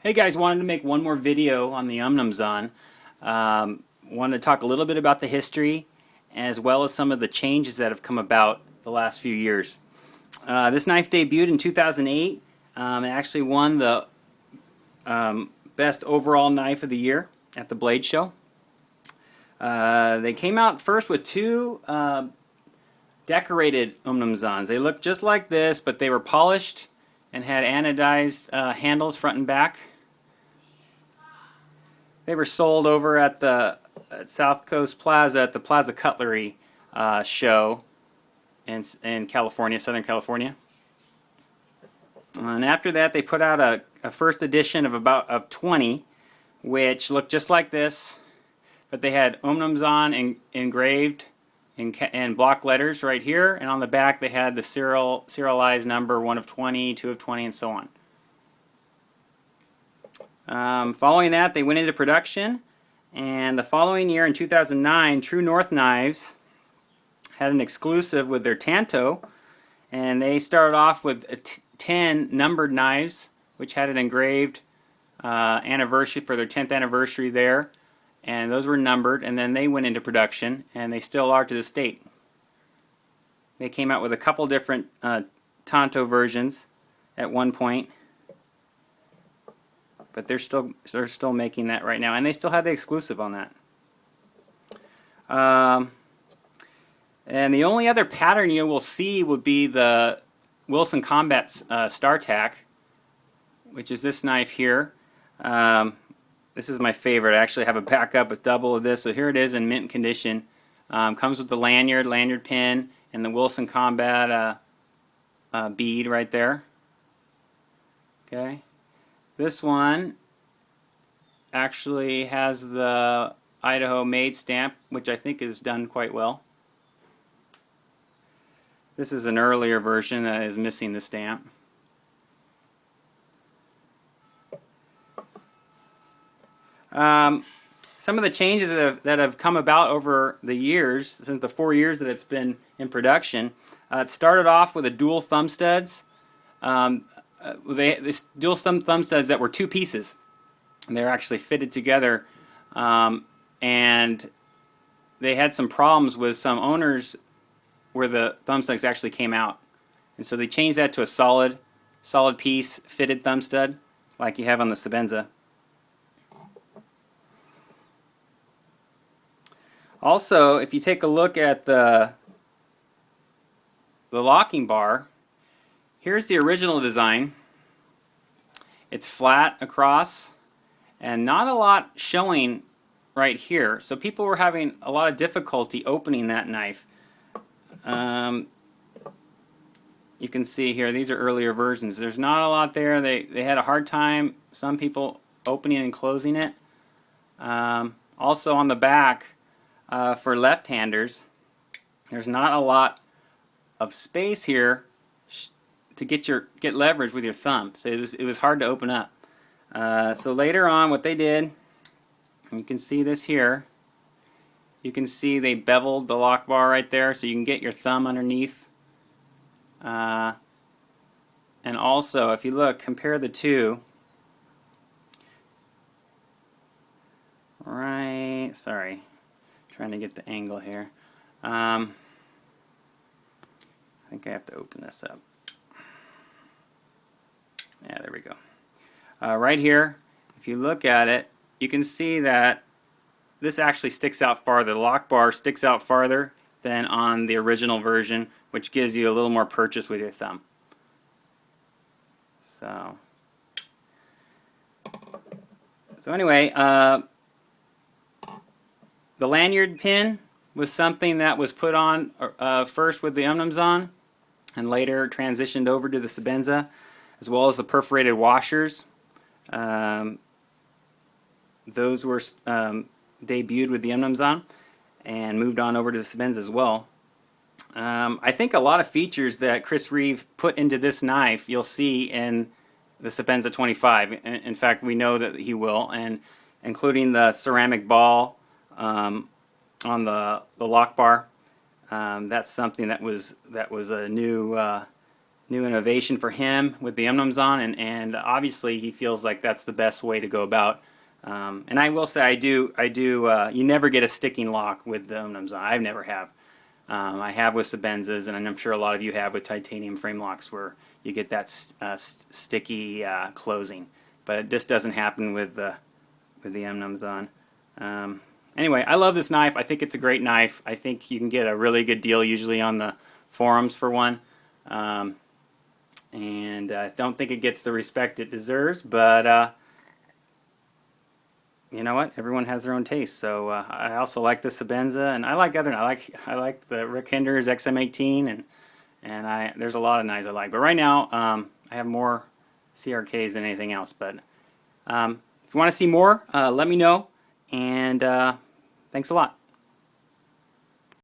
Hey guys, wanted to make one more video on the Umnumzaan. Wanted to talk a little bit about the history as well as some of the changes that have come about the last few years. This knife debuted in 2008. It actually won the best overall knife of the year at the Blade Show. They came out first with two decorated Umnumzaans. They looked just like this, but they were polished and had anodized handles front and back. They were sold over at the South Coast Plaza at the Plaza Cutlery show in California, Southern California. And after that, they put out a first edition of 20, which looked just like this, but they had Umnumzaan engraved in block letters right here, and on the back they had the serialized number 1 of 20, 2 of 20, and so on. Following that, they went into production, and the following year in 2009, True North Knives had an exclusive with their Tanto, and they started off with 10 numbered knives, which had an engraved anniversary for their 10th anniversary there, and those were numbered, and then they went into production, and they still are to this date. They came out with a couple different Tanto versions at one point, but they're still making that right now, and they still have the exclusive on that. And the only other pattern you will see would be the Wilson Combat's StarTac, which is this knife here. This is my favorite. I actually have a backup with double of this, so here it is in mint condition. Comes with the lanyard pin, and the Wilson Combat bead right there. Okay. This one actually has the Idaho made stamp, which I think is done quite well. This is an earlier version that is missing the stamp. Some of the changes that have come about over the years, since the 4 years that it's been in production, it started off with a dual thumb studs. This dual thumb studs that were two pieces. They're actually fitted together, and they had some problems with some owners where the thumb studs actually came out, and so they changed that to a solid piece fitted thumb stud like you have on the Sebenza. Also, if you take a look at the locking bar, here's the original design. It's flat across and not a lot showing right here, so people were having a lot of difficulty opening that knife. You can see here, these are earlier versions. There's not a lot there. They had a hard time, some people, opening and closing it. Also on the back, for left-handers, there's not a lot of space here to get leverage with your thumb, so it was hard to open up. So later on, what they did, and you can see this here, you can see they beveled the lock bar right there, so you can get your thumb underneath. And also, if you look, compare the two. Right, sorry, trying to get the angle here. I think I have to open this up. Yeah, there we go. Right here, if you look at it, you can see that this actually sticks out farther. The lock bar sticks out farther than on the original version, which gives you a little more purchase with your thumb. So anyway, the lanyard pin was something that was put on first with the Umnumzaan and later transitioned over to the Sebenza, as well as the perforated washers. Those were debuted with the Umnumzaan and moved on over to the Sebenza as well. I think a lot of features that Chris Reeve put into this knife you'll see in the Sebenza 25. In fact, we know that he will, and including the ceramic ball on the lock bar. That's something that was a new new innovation for him with the Umnumzaan, and obviously he feels like that's the best way to go about. And I will say I do. You never get a sticking lock with the Umnumzaan. I never have. I have with Sebenzas, and I'm sure a lot of you have with titanium frame locks, where you get that sticky closing. But it just doesn't happen with the Umnumzaan. Anyway, I love this knife. I think it's a great knife. I think you can get a really good deal usually on the forums for one. And I don't think it gets the respect it deserves, but you know what? Everyone has their own taste. So I also like the Sebenza, and I like other. I like the Rick Hinder's XM18, and there's a lot of knives I like. But right now, I have more CRKs than anything else. But if you want to see more, let me know. And thanks a lot.